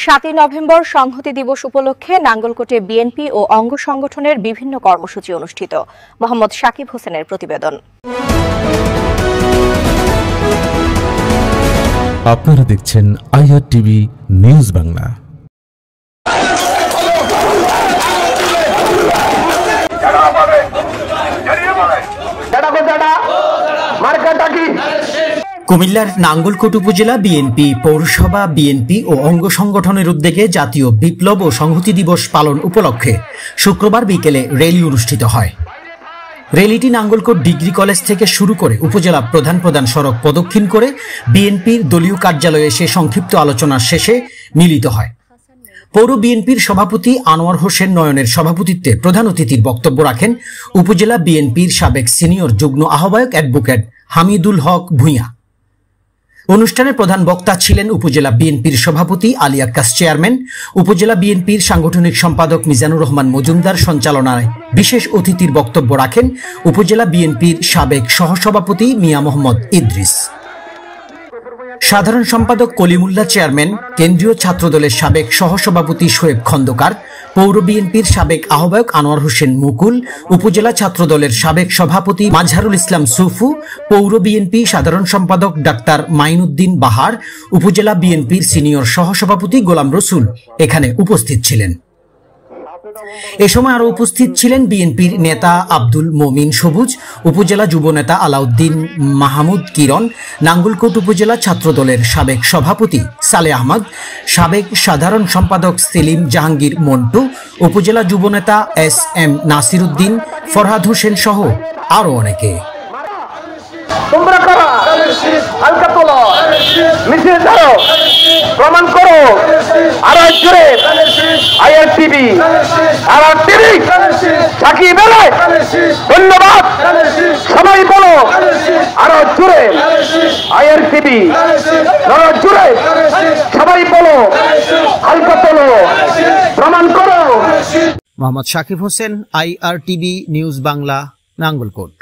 7ই November সংহতি দিবস উপলক্ষে নাঙ্গলকোটে বিএনপি ও অঙ্গ সংগঠনের বিভিন্ন কর্মসূচি অনুষ্ঠিত। মোহাম্মদ শাকিব হোসেনের প্রতিবেদন। আপনারা দেখছেন IRTV নিউজ বাংলা। কুমিল্লার নাঙ্গলকোট উপজেলা বিএনপি, পৌরসভা বিএনপি ও অঙ্গ সংগঠনের উদ্যোগে জাতীয় বিপ্লব ও সংহতি দিবস পালন উপলক্ষে শুক্রবার বিকেলে র্যালি অনুষ্ঠিত হয়। র্যালিটি নাঙ্গলকোট ডিগ্রি কলেজ থেকে শুরু করে উপজেলা প্রধান সড়ক প্রদক্ষিণ করে বিএনপির দলীয় কার্যালয়ে এসে সংক্ষিপ্ত আলোচনার শেষে মিলিত হয়। পৌর বিএনপির সভাপতি আনোয়ার হোসেন নয়নের সভাপতিত্বে প্রধান অতিথির বক্তব্য রাখেন উপজেলা বিএনপির সাবেক সিনিয়র যুগ্ম আহ্বায়ক অ্যাডভোকেট হামিদুল হক ভূঁইয়া। অনুষ্ঠানে প্রধান বক্তা ছিলেন উপজেলা বিএনপির সভাপতি আলী আক্কাস চেয়ারম্যান, উপজেলা বিএনপির সাংগঠনিক সম্পাদক মিজানুর রহমান মজুমদার সঞ্চালনায় বিশেষ অতিথির বক্তব্য রাখেন উপজেলা বিএনপির সাবেক সহসভাপতি মিয়া মোহাম্মদ ইদ্রিস। সাধারণ সম্পাদক কলিমুল্লাহ চেয়ারম্যান, কেন্দ্রীয় ছাত্রদলের সাবেক সহসভাপতি শোয়েব খন্দকার, পৌর বিএনপির সাবেক আহ্বায়ক আনোয়ার হোসেন মুকুল, উপজেলা ছাত্রদলের সাবেক সভাপতি মাজহারুল ইসলাম সুফু, পৌর বিএনপি সাধারণ সম্পাদক ডাক্তার মাইনুদ্দিন বাহার, উপজেলা বিএনপির সিনিয়র সহসভাপতি গোলাম রসুল এখানে উপস্থিত ছিলেন। এ সময় আরো উপস্থিত ছিলেন বিএনপির নেতা আব্দুল মমিন সবুজ, উপজেলা যুব নেতা আলাউদ্দিন মাহমুদ কিরণ, নাঙ্গলকোট উপজেলা ছাত্রদলের সাবেক সভাপতি সালে আহমদ, সাবেক সাধারণ সম্পাদক সেলিম জাহাঙ্গীর মন্টু, উপজেলা যুব নেতা SM নাসির উদ্দিন, ফরহাদ হোসেন সহ আরো অনেকে। প্রমাণ করো আরো জোরে IRTV সাকিব এলে ধন্যবাদ সবাই বলো আরো জোরে IRTV আরো জোরে সবাই বলো হালকা তোলো প্রমাণ করো। Mohammad Shakib Hossain, IRTV news Bangla, Nangalkot.